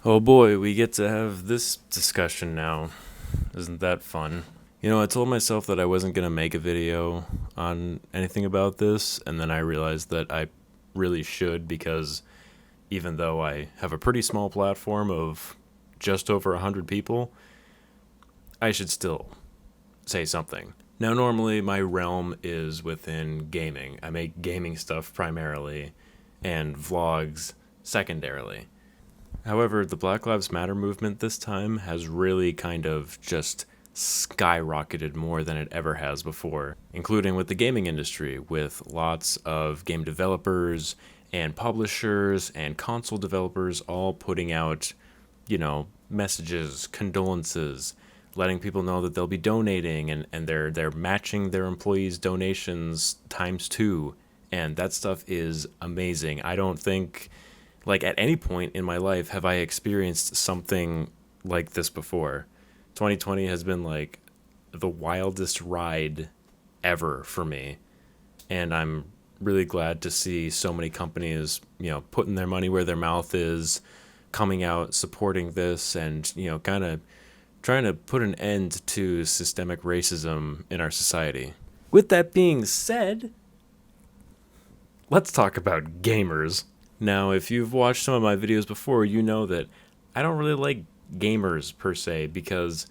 Oh boy, we get to have this discussion now. Isn't that fun? You know, I told myself that I wasn't going to make a video on anything about this, and then I realized that I really should because even though I have a pretty small platform of just over 100 people, I should still say something. Now, normally my realm is within gaming. I make gaming stuff primarily and vlogs secondarily. However, the Black Lives Matter movement this time has really kind of just skyrocketed more than it ever has before, including with the gaming industry, with lots of game developers and publishers and console developers all putting out, messages, condolences, letting people know that they'll be donating and they're matching their employees' donations times two. And that stuff is amazing. I don't think at any point in my life have I experienced something like this before. 2020 has been like the wildest ride ever for me, and I'm really glad to see so many companies, putting their money where their mouth is, coming out supporting this and, kind of trying to put an end to systemic racism in our society. With that being said, let's talk about gamers. Now, if you've watched some of my videos before, you know that I don't really like gamers per se because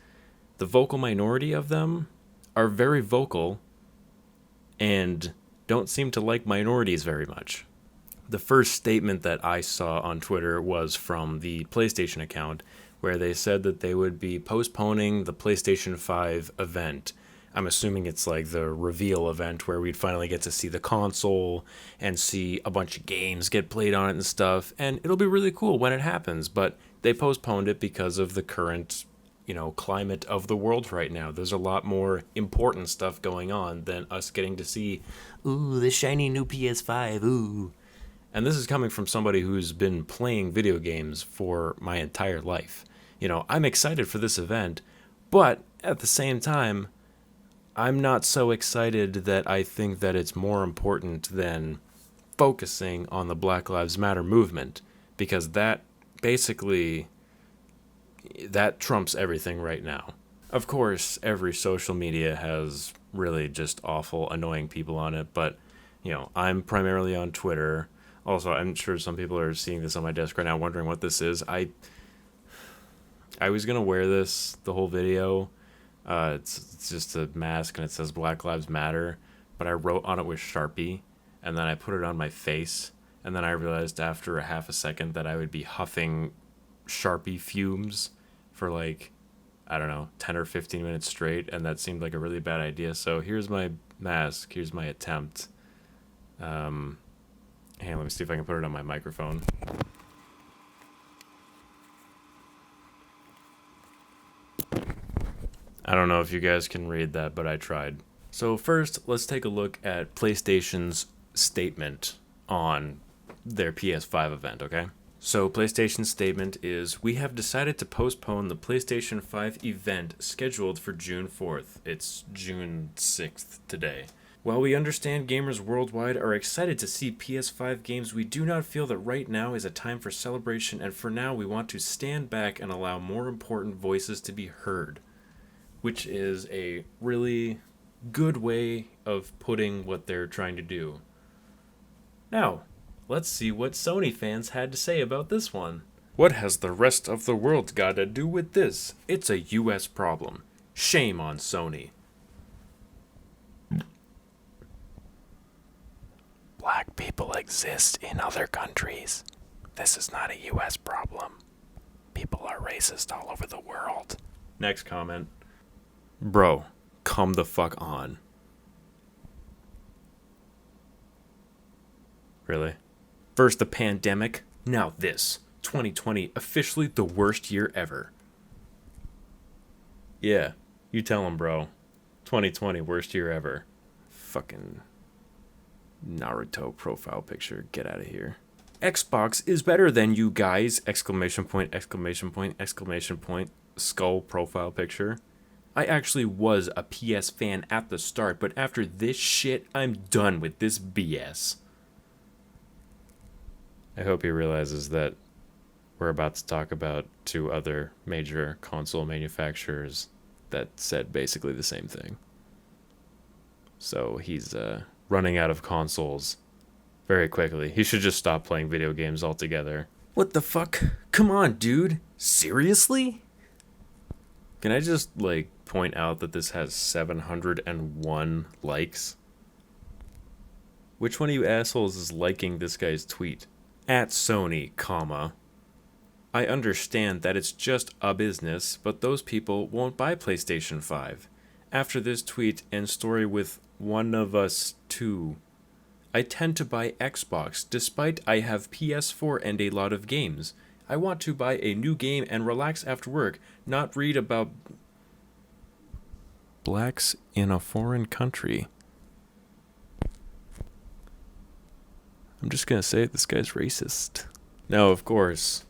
the vocal minority of them are very vocal and don't seem to like minorities very much. The first statement that I saw on Twitter was from the PlayStation account where they said that they would be postponing the PlayStation 5 event. I'm assuming it's like the reveal event where we'd finally get to see the console and see a bunch of games get played on it and stuff. And it'll be really cool when it happens, but they postponed it because of the current, climate of the world right now. There's a lot more important stuff going on than us getting to see, ooh, the shiny new PS5, ooh. And this is coming from somebody who's been playing video games for my entire life. I'm excited for this event, but at the same time, I'm not so excited that I think that it's more important than focusing on the Black Lives Matter movement, because that trumps everything right now. Of course, every social media has really just awful, annoying people on it, but, I'm primarily on Twitter. Also, I'm sure some people are seeing this on my desk right now wondering what this is. I was going to wear this the whole video. It's just a mask and it says Black Lives Matter, but I wrote on it with Sharpie and then I put it on my face. And then I realized after a half a second that I would be huffing Sharpie fumes for I don't know, 10 or 15 minutes straight. And that seemed like a really bad idea. So here's my mask. Here's my attempt. Hey, let me see if I can put it on my microphone. I don't know if you guys can read that, but I tried. So first, let's take a look at PlayStation's statement on their PS5 event, okay? So PlayStation's statement is, we have decided to postpone the PlayStation 5 event scheduled for June 4th. It's June 6th today. While we understand gamers worldwide are excited to see PS5 games, we do not feel that right now is a time for celebration, and for now we want to stand back and allow more important voices to be heard. Which is a really good way of putting what they're trying to do. Now, let's see what Sony fans had to say about this one. What has the rest of the world got to do with this? It's a US problem. Shame on Sony. Black people exist in other countries. This is not a US problem. People are racist all over the world. Next comment. Bro, come the fuck on. Really? First the pandemic, now this. 2020, officially the worst year ever. Yeah, you tell him, bro. 2020, worst year ever. Fucking Naruto profile picture. Get out of here. Xbox is better than you guys! Exclamation point, exclamation point, exclamation point. Skull profile picture. I actually was a PS fan at the start, but after this shit, I'm done with this BS. I hope he realizes that we're about to talk about two other major console manufacturers that said basically the same thing. So he's running out of consoles very quickly. He should just stop playing video games altogether. What the fuck? Come on, dude. Seriously? Can I just, point out that this has 701 likes? Which one of you assholes is liking this guy's tweet? At Sony, comma. I understand that it's just a business, but those people won't buy PlayStation 5. After this tweet and story with one of us too, I tend to buy Xbox despite I have PS4 and a lot of games. I want to buy a new game and relax after work, not read about blacks in a foreign country. I'm just gonna say this guy's racist. Now, of course,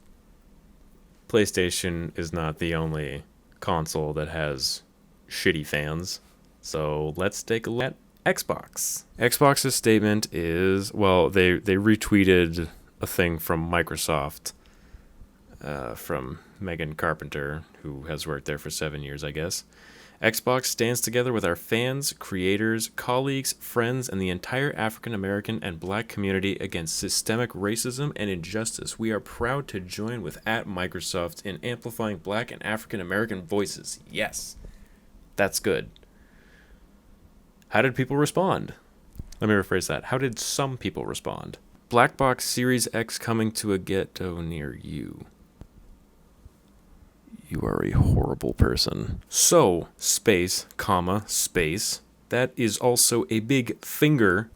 PlayStation is not the only console that has shitty fans. So let's take a look at Xbox. Xbox's statement is, well, they retweeted a thing from Microsoft, from Megan Carpenter, who has worked there for 7 years, I guess. Xbox stands together with our fans, creators, colleagues, friends, and the entire African American and Black community against systemic racism and injustice. We are proud to join with @Microsoft in amplifying Black and African American voices. Yes, that's good. How did people respond? Let me rephrase that. How did some people respond? Black Box Series X coming to a ghetto near you. You are a horrible person. So, space, comma, space. That is also a big finger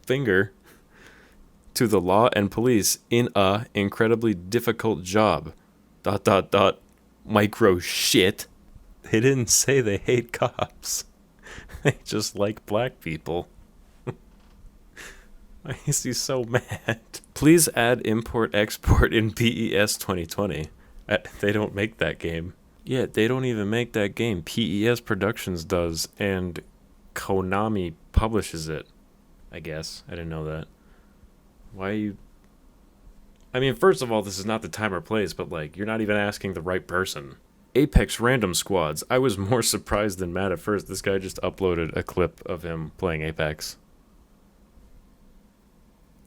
to the law and police in a incredibly difficult job. ... Micro shit. They didn't say they hate cops. They just like black people. Why is he so mad? Please add import-export in PES 2020. They don't make that game. Yeah, they don't even make that game. PES Productions does, and Konami publishes it. I guess. I didn't know that. Why are you... I mean, first of all, this is not the time or place, but, you're not even asking the right person. Apex Random Squads. I was more surprised than mad at first. This guy just uploaded a clip of him playing Apex.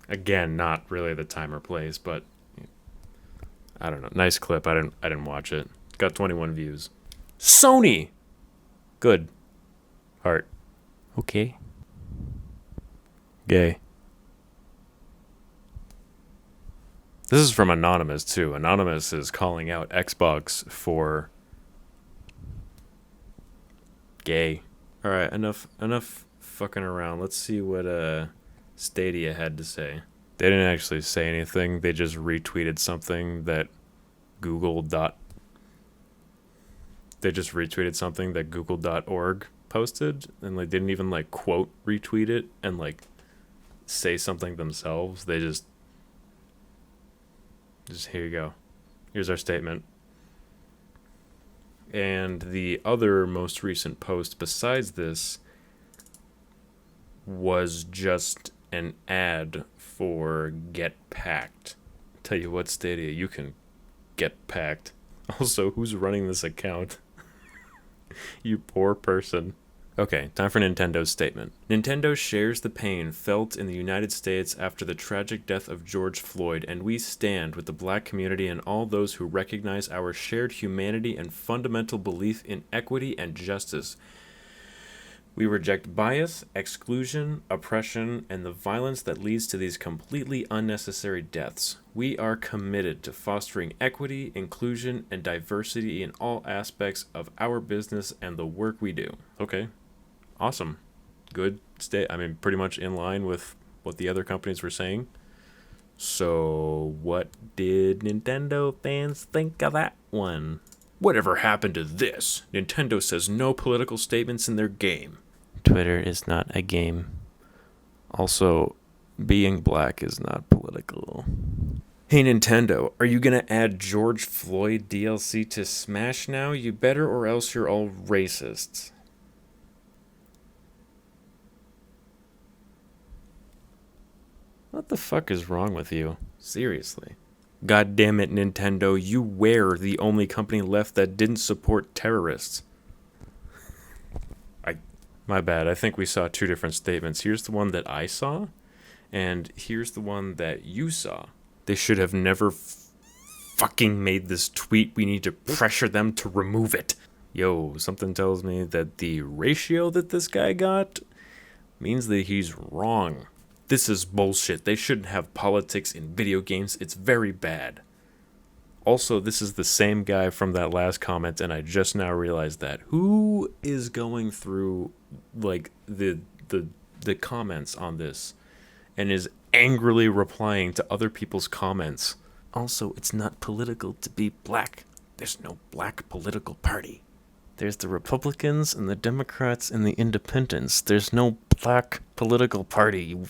Again, not really the time or place, but I don't know. Nice clip. I didn't watch it. Got 21 views. Sony. Good. Heart. Okay. Gay. This is from Anonymous too. Anonymous is calling out Xbox for gay. All right, enough fucking around. Let's see what Stadia had to say. They didn't actually say anything. They just retweeted something that Google.org posted, and they didn't even quote retweet it and say something themselves. They just here you go. Here's our statement. And the other most recent post besides this was just an ad for Get Packed. Tell you what, Stadia, you can get packed. Also, who's running this account? You poor person. Okay, time for Nintendo's statement. Nintendo shares the pain felt in the United States after the tragic death of George Floyd, and we stand with the Black community and all those who recognize our shared humanity and fundamental belief in equity and justice. We reject bias, exclusion, oppression, and the violence that leads to these completely unnecessary deaths. We are committed to fostering equity, inclusion, and diversity in all aspects of our business and the work we do. Okay. Awesome. Good. Pretty much in line with what the other companies were saying. So, what did Nintendo fans think of that one? Whatever happened to this? Nintendo says no political statements in their game. Twitter is not a game. Also, being black is not political. Hey Nintendo, are you gonna add George Floyd DLC to Smash now? You better, or else you're all racists. What the fuck is wrong with you? Seriously. God damn it, Nintendo, you were the only company left that didn't support terrorists. My bad, I think we saw two different statements. Here's the one that I saw, and here's the one that you saw. They should have never fucking made this tweet. We need to pressure them to remove it. Yo, something tells me that the ratio that this guy got means that he's wrong. This is bullshit. They shouldn't have politics in video games. It's very bad. Also, this is the same guy from that last comment, and I just now realized that. Who is going through like the comments on this and is angrily replying to other people's comments? Also, it's not political to be black. There's no black political party. There's the Republicans and the Democrats and the Independents. There's no black political party, you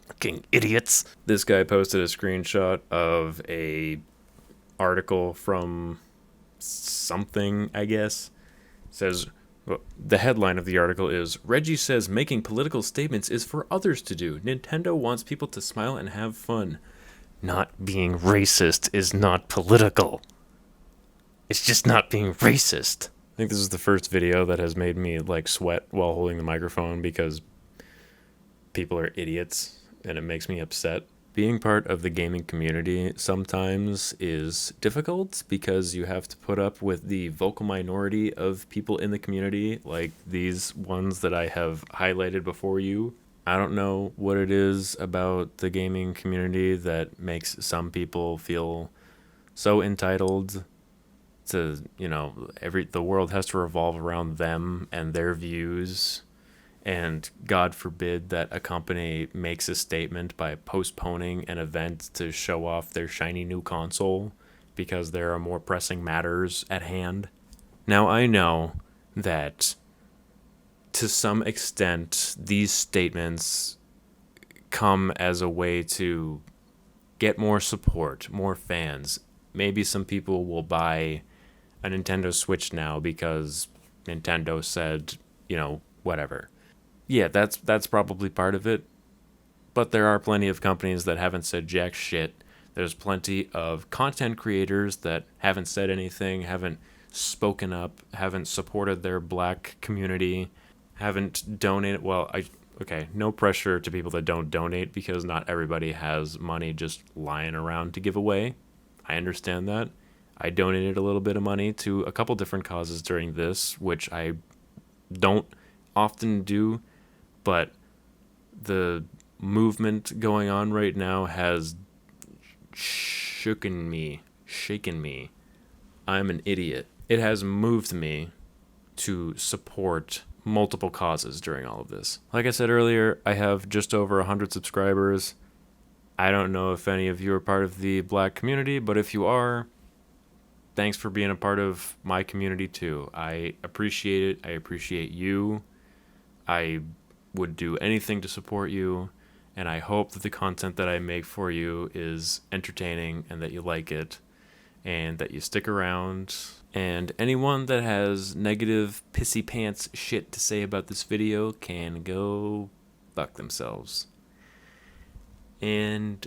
fucking idiots. This guy posted a screenshot of a article from something, I guess. Says, well, the headline of the article is, Reggie says making political statements is for others to do. Nintendo wants people to smile and have fun. Not being racist is not political. It's just not being racist. I think this is the first video that has made me like sweat while holding the microphone because people are idiots and it makes me upset. Being part of the gaming community sometimes is difficult because you have to put up with the vocal minority of people in the community, like these ones that I have highlighted before you. I don't know what it is about the gaming community that makes some people feel so entitled to, you know, the world has to revolve around them and their views. And God forbid that a company makes a statement by postponing an event to show off their shiny new console because there are more pressing matters at hand. Now, I know that to some extent, these statements come as a way to get more support, more fans. Maybe some people will buy a Nintendo Switch now because Nintendo said, you know, whatever. Yeah, that's probably part of it. But there are plenty of companies that haven't said jack shit. There's plenty of content creators that haven't said anything, haven't spoken up, haven't supported their black community, haven't donated. Well, okay, no pressure to people that don't donate because not everybody has money just lying around to give away. I understand that. I donated a little bit of money to a couple different causes during this, which I don't often do. But the movement going on right now has shaken me. I'm an idiot. It has moved me to support multiple causes during all of this. Like I said earlier, I have just over 100 subscribers. I don't know if any of you are part of the black community, but if you are, thanks for being a part of my community too. I appreciate it. I appreciate you. I would do anything to support you, and I hope that the content that I make for you is entertaining and that you like it and that you stick around. And anyone that has negative pissy pants shit to say about this video can go fuck themselves. And